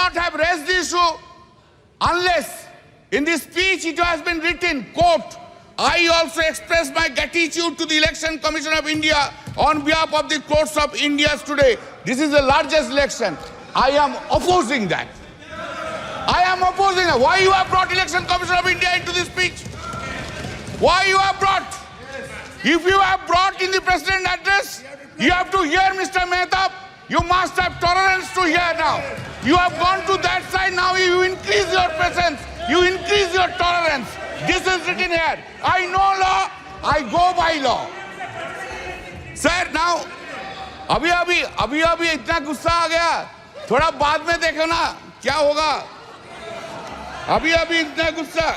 not have raised the issue unless in this speech it has been written, quote, I also express my gratitude to the Election Commission of India on behalf of the courts of India today. This is the largest election. I am opposing that. I am opposing that. Why you have brought Election Commission of India into this speech? Why you have brought? If you have brought in the President's address, you have to hear Mr. Mehtab. You must have tolerance to hear now. You have gone to that side, now you increase your presence. You increase your tolerance. This is written here. I know law, I go by law. Sir, now, अभी इतना गुस्सा आ गया. थोड़ा बाद में देखो ना क्या होगा. अभी इतना गुस्सा.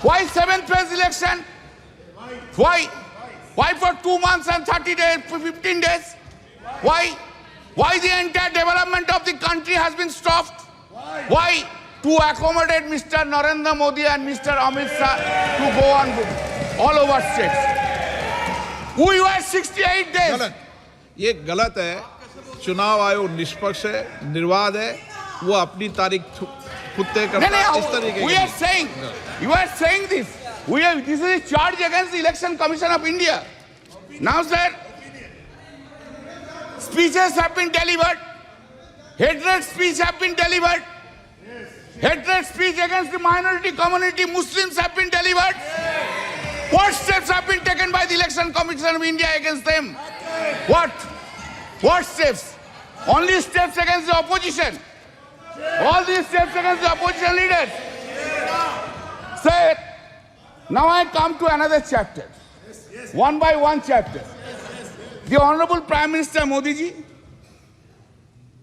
Why 7th phase election? Why? Why for 2 months and 30 days, 15 days? Why? Why the entire development of the country has been stopped? Why? To accommodate Mr. Narendra Modi and Mr. Amit Shah to go on all over states. We were 68 days. गलत. ये गलत है. चुनाव आयोग निष्पक्ष है, निर्वाध है. वो अपनी तारीख खुद तय करता है. इस तरीके We are saying, you are saying this. This is a charge against the Election Commission of India. Now, sir, speeches have been delivered. Hatred speech have been delivered. Hatred speech against the minority community, Muslims have been delivered. What steps have been taken by the Election Commission of India against them? What? What steps? Only steps against the opposition. All these steps against the opposition leaders. Sir, now I come to another chapter. One by one chapter. The Honorable Prime Minister Modi ji,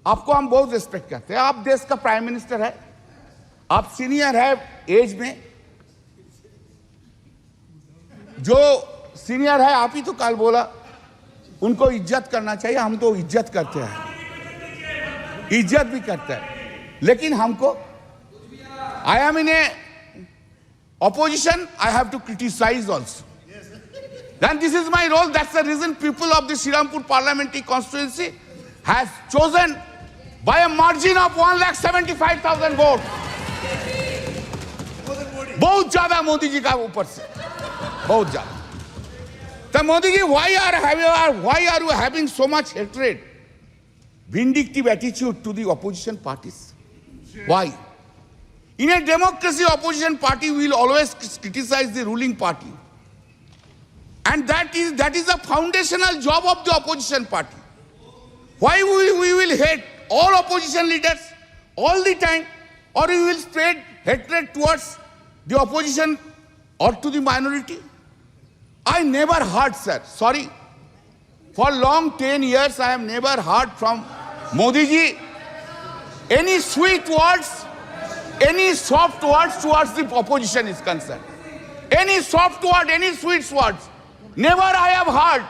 आपको हम बहुत respect करते हैं. आप देश का prime minister है. आप सीनियर है एज में. जो सीनियर है आप ही तो कल बोला उनको इज्जत करना चाहिए. हम तो इज्जत करते हैं, इज्जत भी करते हैं. लेकिन हमको, I am in a opposition, I have to criticize also. Then this is my role. That's the reason people of the Srirampur parliamentary constituency has chosen by a margin of 1,75,000 votes. बहुत ज्यादा मोदी जी का ऊपर से, बहुत ज्यादा. तो Modi ji, why are you having so much hatred, vindictive attitude to the opposition parties? Why? In a democracy, opposition party will always criticize the ruling party. And that is the foundational job of the opposition party. Why we will hate all opposition leaders all the time, or we will spread hatred towards the opposition or to the minority? I never heard, sir, sorry, for long 10 years I have never heard from Modi ji any sweet words, any soft words towards the opposition is concerned. Any soft word, any sweet words. Never I have heard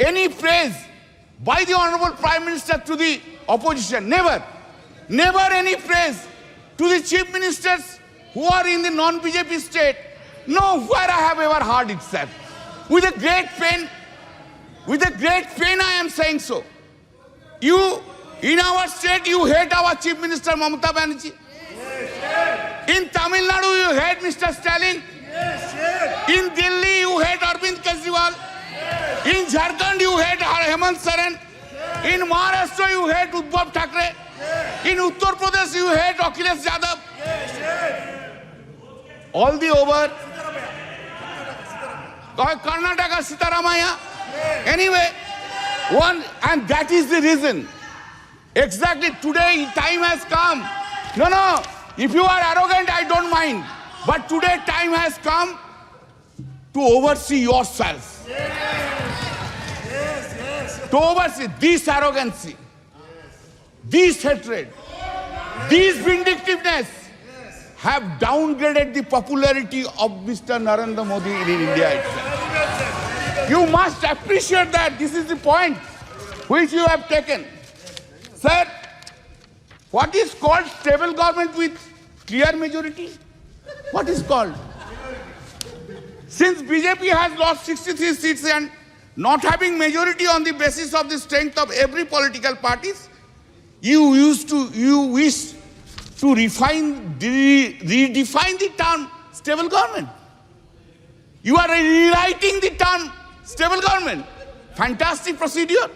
any praise by the Honorable Prime Minister to the opposition. Never. Never any praise to the chief ministers who are in the non-BJP state. Nowhere I have ever heard it said. With a great pain I am saying so. You, in our state, you hate our Chief Minister Mamata Banerjee. In Tamil Nadu, you hate Mr. Stalin. In Delhi, you hate Arvind Kejriwal. In Jharkhand, you hate Hemant Soren. In Maharashtra, you hate Uddhav Thackeray. In Uttar Pradesh, you hate Akhilesh Yadav. All the over. Karnataka, Sitaramaya. Anyway, and that is the reason. Exactly today, time has come. No, if you are arrogant, I don't mind. But today, time has come to oversee yourself. To oversee this arrogancy, this hatred, this vindictiveness have downgraded the popularity of Mr. Narendra Modi in India itself. You must appreciate that. This is the point which you have taken. Sir, what is called stable government with clear majority? What is called? Since BJP has lost 63 seats and not having majority on the basis of the strength of every political parties, you wish to redefine the term stable government. You are rewriting the term stable government. Fantastic procedure.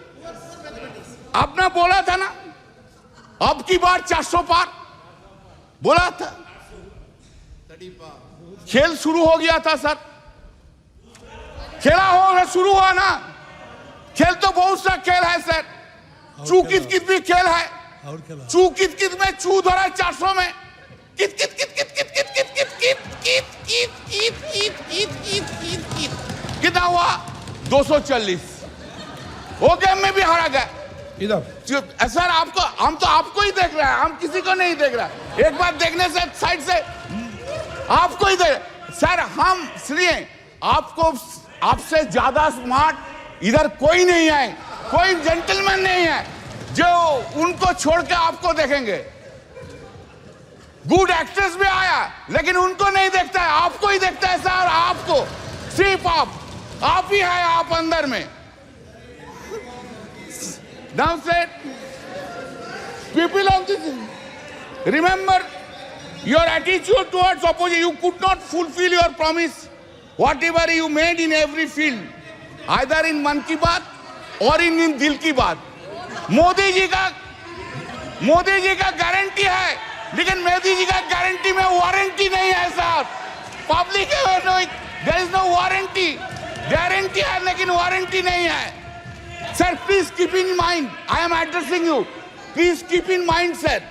आपने बोला था ना, अब की बार 400 पार बोला था, खेल शुरू हो गया था सर, खेला हो शुरू हुआ ना, खेल तो बहुत सा खेल है सर, चू कित कित भी खेल है, चू कित कित में चू धरा 400 में, कित कित कित कित कित कित कित कित कित कित कित कित कित कित कित कित कितना हुआ 240, वो गेम में भी हारा गया। इधर सर आपको, हम तो आपको ही देख रहे हैं, हम किसी को नहीं देख रहा। एक बार देखने से साइड से आपको ही देख सर, हम सुनिए, आपको आपसे ज्यादा स्मार्ट इधर कोई नहीं है, कोई जेंटलमैन नहीं है जो उनको छोड़ के आपको देखेंगे। गुड एक्ट्रेस भी आया लेकिन उनको नहीं देखता है, आपको ही देखता है सर, आपको सिर्फ आप ही है, आप अंदर में। Now said, people of this, remember your attitude towards opposition. You could not fulfill your promise, whatever you made in every field, either in Mann Ki Baat or in Dil Ki Baat. Modi ji का guarantee है, लेकिन मोदी जी का guarantee में warranty नहीं है साहब। Public there is no warranty, guarantee है लेकिन वारंटी नहीं है। Sir, please keep in mind, I am addressing you, please keep in mind, sir,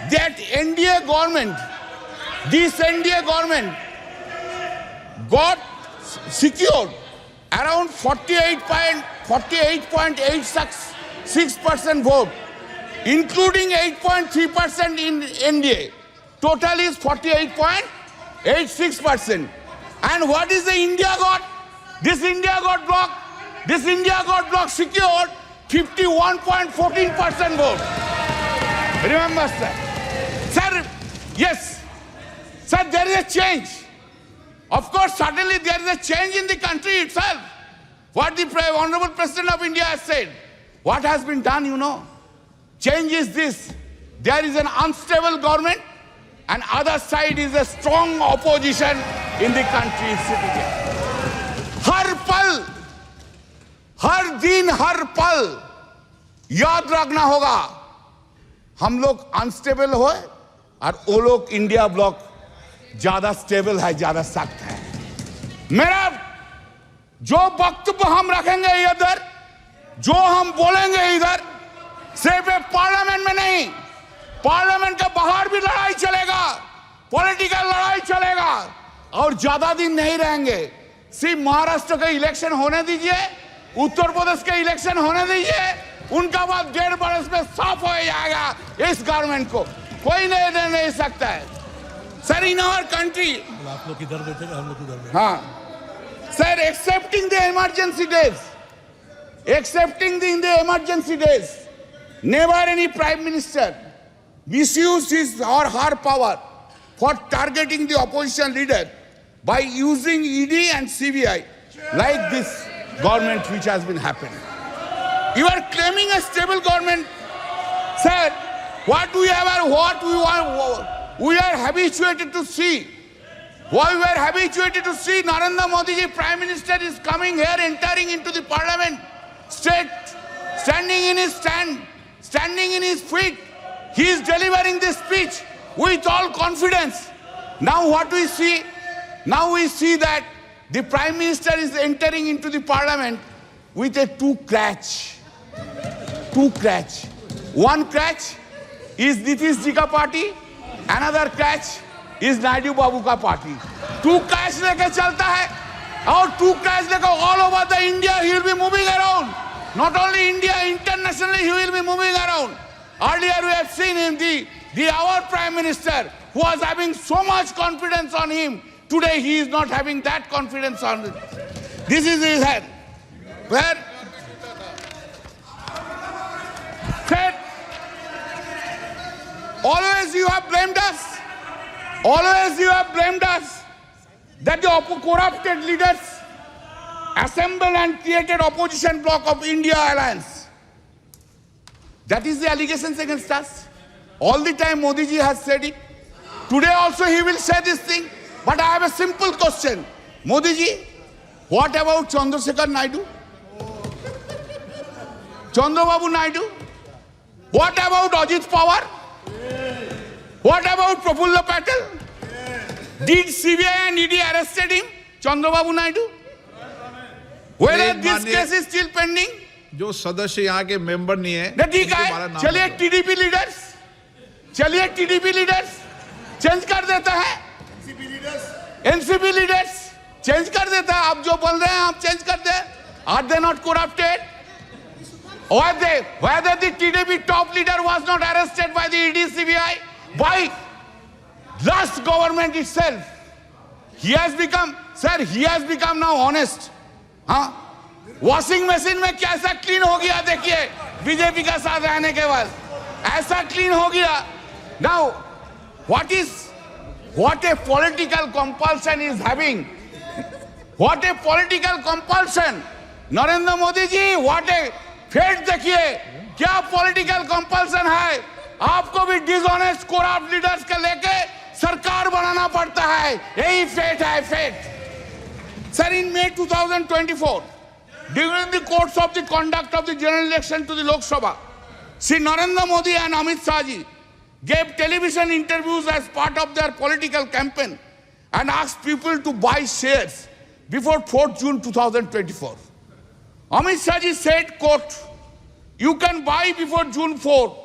that NDA government, this NDA government got secured around 48.86% vote, including 8.3% in NDA. Total is 48.86%. And what is the India got? This India got blocked. This India got bloc secured 51.14% vote. Remember, sir. Sir, yes. Sir, there is a change. Of course, suddenly there is a change in the country itself. What the Honorable President of India has said. What has been done, you know. Change is this. There is an unstable government and other side is a strong opposition in the country sitting here. हर पल, हर दिन, हर पल याद रखना होगा, हम लोग unstable हो और वो लोग इंडिया ब्लॉक ज्यादा स्टेबल है, ज्यादा सख्त है। मेरा जो वक्तव्य हम रखेंगे इधर, जो हम बोलेंगे इधर, सिर्फ पार्लियामेंट में नहीं, पार्लियामेंट के बाहर भी लड़ाई चलेगा, पॉलिटिकल लड़ाई चलेगा और ज्यादा दिन नहीं रहेंगे। सिर्फ महाराष्ट्र के इलेक्शन होने दीजिए, उत्तर प्रदेश के इलेक्शन होने दीजिए, उनका बाद 1.5 बरस में साफ हो जाएगा इस गवर्नमेंट को, कोई नहीं सकता है। सर, इन आवर कंट्री, आप लोग इधर बैठेगा, हम लोग उधर बैठेंगे। हाँ sir, accepting the emergency days, never any prime minister misused his or her power for targeting the opposition leader by using ED and CBI like this government which has been happening. You are claiming a stable government. Sir, what we are habituated to see. What we are habituated to see, Narendra Modi ji, Prime Minister, is coming here, entering into the parliament, standing in his stand, standing in his feet. He is delivering this speech with all confidence. Now what we see? Now we see that the Prime Minister is entering into the parliament with a two crutch. One crutch is Nitish ji ka party, another crutch is Naidu Babu ka party. Two crutch leke chalta hai, और two crutch leke all over the India he will be moving around. Not only India, internationally he will be moving around. Earlier we have seen him, our Prime Minister, who was having so much confidence on him. Today he is not having that confidence on him. This is his head. Where? Said, always you have blamed us. Always you have blamed us that the corrupted leaders assembled and created opposition bloc of India Alliance. That is the allegations against us. All the time Modi ji has said it. Today also he will say this thing. But I have a simple question. Modi ji, what about Chandrasekhar Naidu? Chandrababu Naidu? What about Ajit Pawar? What about Prafulla Patel? Did CBI and ED arrested him? Chandrababu Naidu? Whether this case is still pending? जो सदस्य यहाँ के member नहीं है ठीक उनके है, हमारा नाम चलिए बताओ। टीडीपी लीडर्स चेंज कर देता है, एनसीपी लीडर्स चेंज कर देता है। आप जो बोल रहे हैं आप चेंज कर दे। Are they not corrupted? Whether the TDP top leader was not arrested by the ED CBI, by last government itself, he has become now honest. हाँ, वॉशिंग मशीन में कैसा क्लीन हो गया देखिए, बीजेपी का साथ रहने के बाद ऐसा क्लीन हो गया। Now, what a political compulsion is having. What a political compulsion. Narendra Modi ji, what a fate देखिए, क्या पॉलिटिकल कंपल्सन है। आपको भी डिसऑनेस्ट करप्ट लीडर्स के लेके सरकार बनाना पड़ता है, यही फेट है, fate. Sir, in May 2024, during the course of the conduct of the general election to the Lok Sabha, Shri Narendra Modi and Amit Shah ji gave television interviews as part of their political campaign and asked people to buy shares before 4th June 2024. Amit Shah ji said, quote, "You can buy before June 4.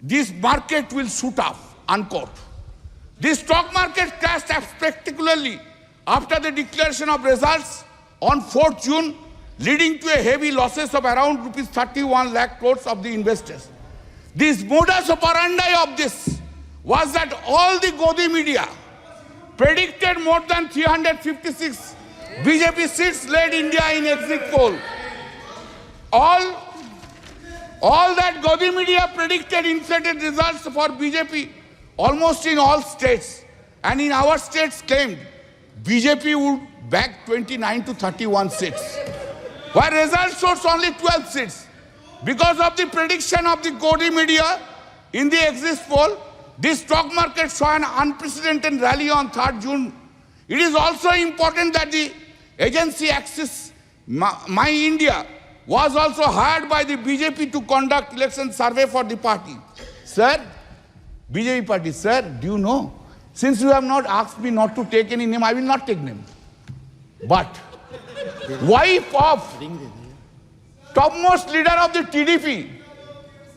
This market will shoot up," unquote. The stock market crashed spectacularly after the declaration of results on 4th June, leading to a heavy losses of around rupees 31 lakh crores of the investors. This modus operandi of this was that all the Godi media predicted more than 356 BJP seats led India in exit poll. All that Godi media predicted inflated results for BJP almost in all states, and in our states claimed BJP would bag 29 to 31 seats, while results shows only 12 seats. Because of the prediction of the Godi media in the exit poll, the stock market saw an unprecedented rally on 3rd June. It is also important that the agency Axis My India was also hired by the BJP to conduct election survey for the party. Sir, BJP party, sir, do you know? Since you have not asked me not to take any name, I will not take name. But wife of topmost leader of the TDP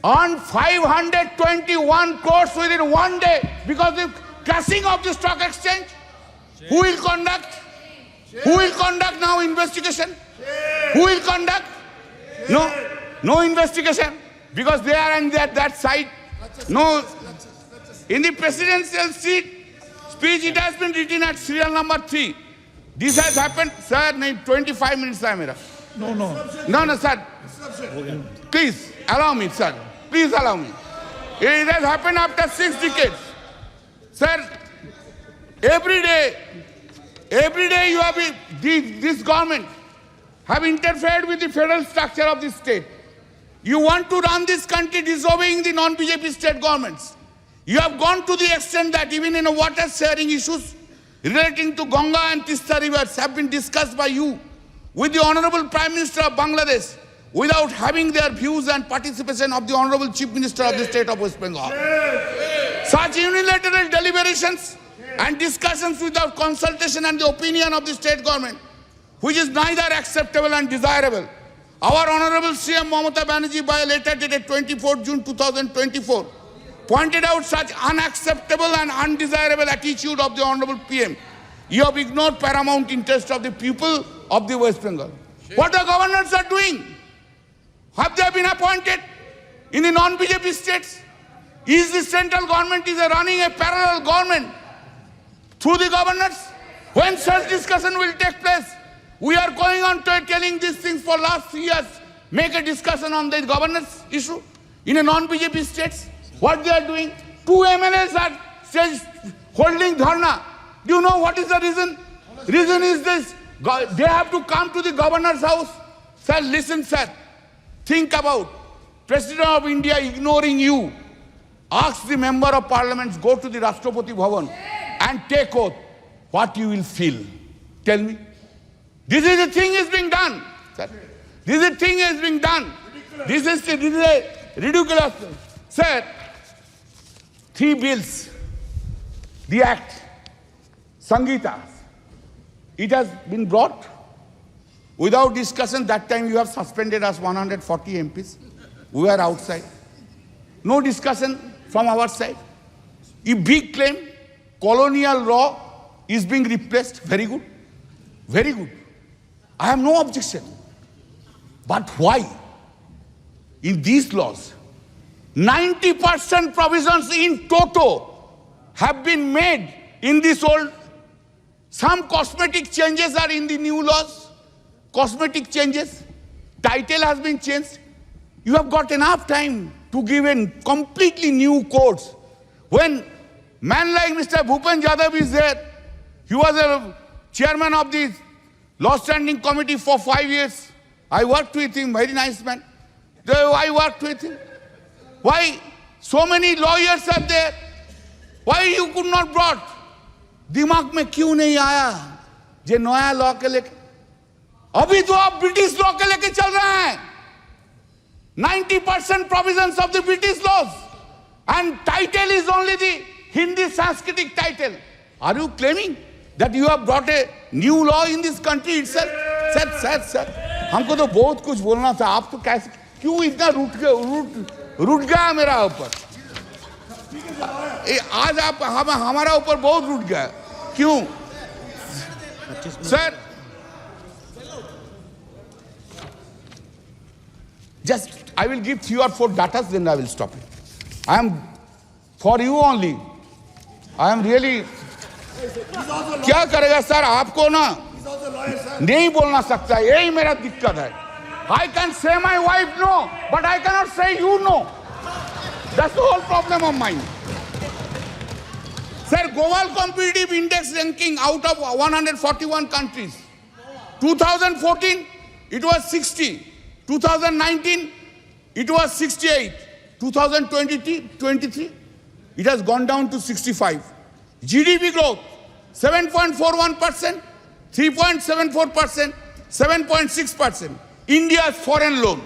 earned 521 crores within one day because of crashing of the stock exchange. Who will conduct? Who will conduct now investigation? Who will conduct? No investigation, because they are on that side. No, in the presidential speech, it has been written at serial number 3. This has happened, sir. 25 minutes hai mera. No, sir. Please allow me, sir. Please allow me. It has happened after 6 decades, sir. Every day you have this government have interfered with the federal structure of this state. You want to run this country disobeying the non-BJP state governments. You have gone to the extent that even in water sharing issues relating to Ganga and Tista rivers have been discussed by you with the Honorable Prime Minister of Bangladesh without having their views and participation of the Honorable Chief Minister of the state of West Bengal. Such unilateral deliberations and discussions without consultation and the opinion of the state government, which is neither acceptable and desirable. Our Honorable CM Mamata Banerjee, by a letter dated 24 June 2024, pointed out such unacceptable and undesirable attitude of the Honorable PM. You have ignored paramount interest of the people of the West Bengal. What the governors are doing? Have they been appointed in the non-BJP states? Is the central government running a parallel government through the governors? When such discussion will take place? We are going on to telling these things for last 3 years. Make a discussion on the governance issue in a non-BJP states. What they are doing? 2 MLAs are holding dharna. Do you know what is the reason? Reason is this. They have to come to the governor's house. Sir, listen, sir. Think about President of India ignoring you Ask the member of parliament, go to the Rashtrapati Bhavan and take oath. What you will feel? Tell me. This is the thing is being done. Sir. This is the thing is being done. This is a ridiculous. Sir, 3 bills. The act, Sangeeta, it has been brought without discussion. That time you have suspended us 140 MPs. We were outside. No discussion from our side. A big claim, colonial law is being replaced. Very good. Very good. I have no objection. But why? In these laws, 90% provisions in toto have been made in this old. Some cosmetic changes are in the new laws. Cosmetic changes. Title has been changed. You have got enough time to give in completely new codes. When man like Mr. Bhupen Yadav is there, he was a chairman of the law standing committee for 5 years. I worked with him, very nice man. I worked with him. Why so many lawyers are there? Why you could not brought? दिमाग में क्यों नहीं आया जे नया law के लेके? अभी तो आप ब्रिटिश लॉ के लेके चल रहे हैं. 90% provisions of the British laws and title is only the Hindi Sanskritic title. Are you claiming that you have brought a new law in this country itself? Sir, हमको तो बहुत कुछ बोलना था. आप तो कैसे क्यों इतना रूठ गया मेरा ऊपर? आज आप हमारा ऊपर बहुत रूठ गया. क्यों? Sir, just I will give 3 or 4 datas, then I will stop it. I am for you only. I am really. क्या करेगा सर? आपको ना नहीं बोलना सकता. यही मेरा दिक्कत है. I can say my wife no, but I cannot say you no. That's the whole problem of mine. Sir, Global Competitive Index ranking out of 141 countries. 2014, it was 60. 2019, it was 68. 2023, it has gone down to 65. GDP growth, 7.41%, 3.74%, 7.6%. India's foreign loan.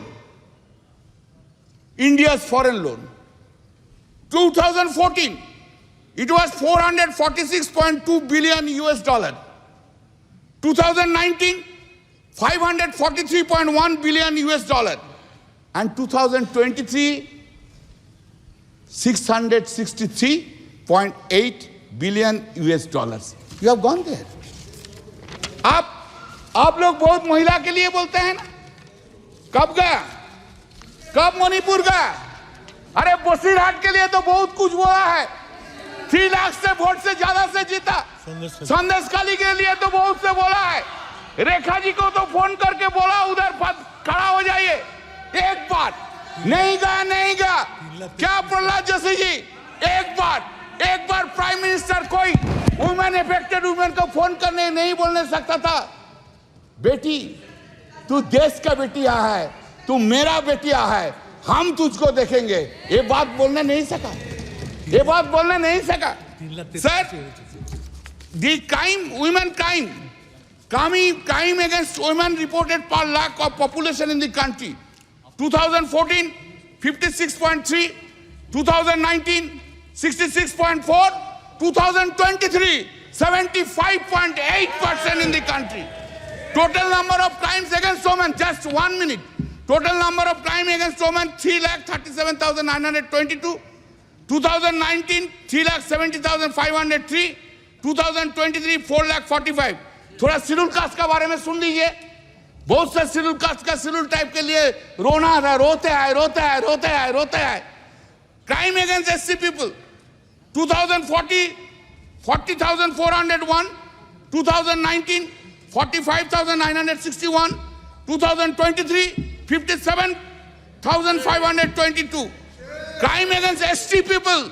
2014, it was 446.2 billion US dollar. 2019, 543.1 billion US dollar. And 2023, 663.8 billion US dollars. You have gone there. आप लोग बहुत महिला के लिए बोलते हैं ना? कब गया? कब मणिपुर गया? अरे बसीरहाट के लिए तो बहुत कुछ बोला है. 3 लाख से वोट से ज्यादा से जीता. संदेशखाली के लिए तो बहुत से बोला है. रेखा जी को तो फोन करके बोला उधर खड़ा हो जाइए. एक बार नहीं गया. क्या प्रहलाद जोशी जी? एक बार प्राइम मिनिस्टर कोई वुमेन अफेक्टेड वुमेन को फोन करने नहीं बोलने सकता था? बेटी, तू देश का बेटिया है, तू मेरा बेटिया है, हम तुझको देखेंगे. ये बात बोलने नहीं सका. Sir, the women crime against women reported per lakh of population in the country. 2014, 56.3. 2019, 66.4. 2023, 75.8% in the country. Total number of crimes against women, just 1 minute. Total number of crimes against women, 3,37,922. 2019, 3,70,503. 2023, 4,45,000. थोड़ा schedule caste का बारे में सुन लीजिए. बहुत से schedule caste का schedule type के लिए रोते हैं. Crime against SC people, 2040, 40,401. 2019, 45,961. 2023, 57,522. Crime against ST people,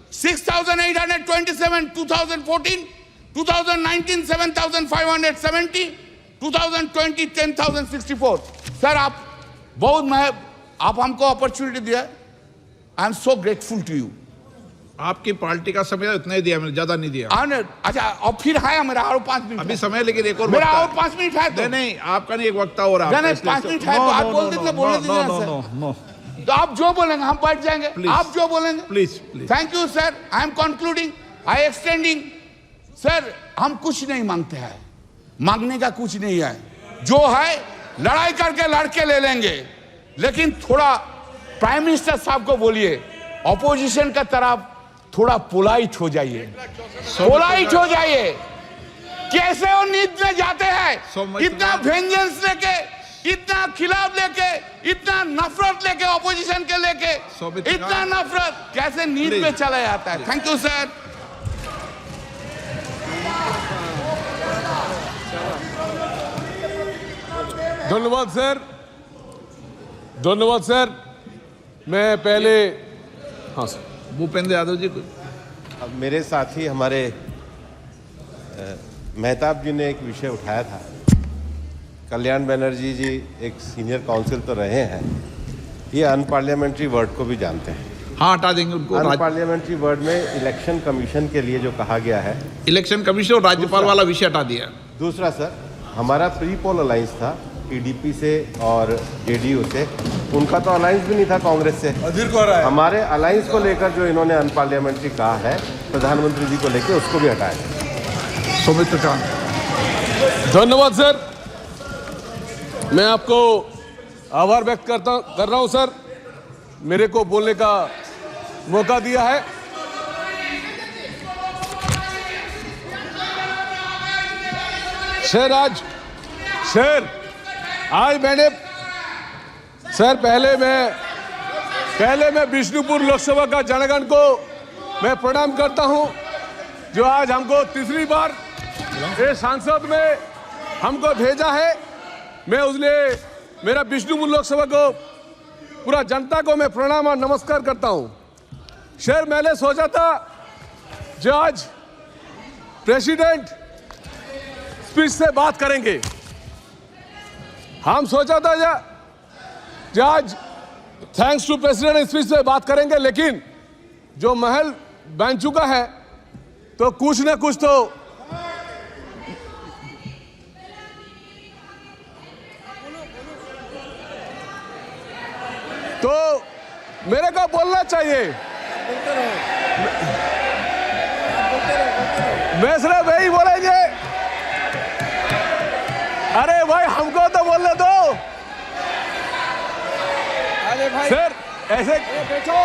6,827. 2014, 2019, 7,570. 2020, 10,064. Sir, आप हमको अपॉर्चुनिटी दिया. I am so grateful to you. आपकी पार्टी का समय इतना ही दिया मैंने, ज्यादा नहीं दिया। अच्छा और फिर है मेरा और 5 मिनट अभी समय लेकिन एक और मेरा वक्ता और है। 5 मिनट है तो नहीं आपका नहीं, एक वक्ता हो रहा है। नहीं 5 मिनट है तो आप बोल दीजिए, बोलने दीजिए ना सर। तो आप जो बोलेंगे हम बैठ जाएंगे, आप जो बोलेंगे। Please please. Thank you sir, I am concluding, I extending. Sir हम कुछ नहीं मांगते हैं, मांगने का कुछ नहीं है, जो है लड़ाई करके लड़के ले लेंगे, लेकिन थोड़ा प्राइम मिनिस्टर साहब को बोलिए ऑपोजिशन का तरफ थोड़ा पोलाइट हो जाइए, पोलाइट हो जाइए। कैसे वो नींद में जाते हैं, इतना वेंजेंस लेके, इतना खिलाफ लेके, इतना नफरत लेके, ऑपोजिशन के लेके इतना नफरत कैसे नींद में चला जाता है। Thank you sir. धन्यवाद सर, धन्यवाद सर। मैं पहले हाँ सर, भूपेंद्र यादव जी को। अब मेरे साथी हमारे मेहताब जी ने एक विषय उठाया था। कल्याण बनर्जी जी एक सीनियर काउंसिल तो रहे हैं, ये अनपार्लियामेंट्री वर्ड को भी जानते हैं। हाँ हटा देंगे उनको। अनपार्लियामेंट्री वर्ड में इलेक्शन कमीशन के लिए जो कहा गया है, इलेक्शन कमीशन और राज्यपाल वाला विषय हटा दिया। दूसरा सर, हमारा प्री पोल अलायंस था पीडीपी से और जेडीयू से, उनका तो अलायंस भी नहीं था कांग्रेस से। हमारे अलायंस को लेकर जो इन्होंने अनपार्लियामेंट्री कहा है प्रधानमंत्री जी को लेकर, उसको भी हटाया। सौमित्र खान। धन्यवाद सर। मैं आपको आभार व्यक्त कर रहा हूं सर, मेरे को बोलने का मौका दिया है। सर आज मैंने सर पहले मैं विष्णुपुर लोकसभा का जनगण को मैं प्रणाम करता हूं, जो आज हमको तीसरी बार इस सांसद में हमको भेजा है। मैं उसलिए मेरा विष्णुपुर लोकसभा को पूरा जनता को मैं प्रणाम और नमस्कार करता हूं। सर मैंने सोचा था जो आज प्रेसिडेंट स्पीच से बात करेंगे, हम सोचा था जो आज थैंक्स टू प्रेसिडेंट स्पीच से बात करेंगे, लेकिन जो महल बन चुका है तो कुछ न कुछ तो मेरे को बोलना चाहिए। मैं सिर्फ वही बोलेंगे। अरे भाई हमको तो बोलने दो। अरे भाई सर ऐसे बैठो,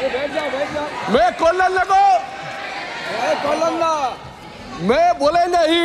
बैठ जाओ। मैं कॉलन लगो, मैं बोलेंगे ही।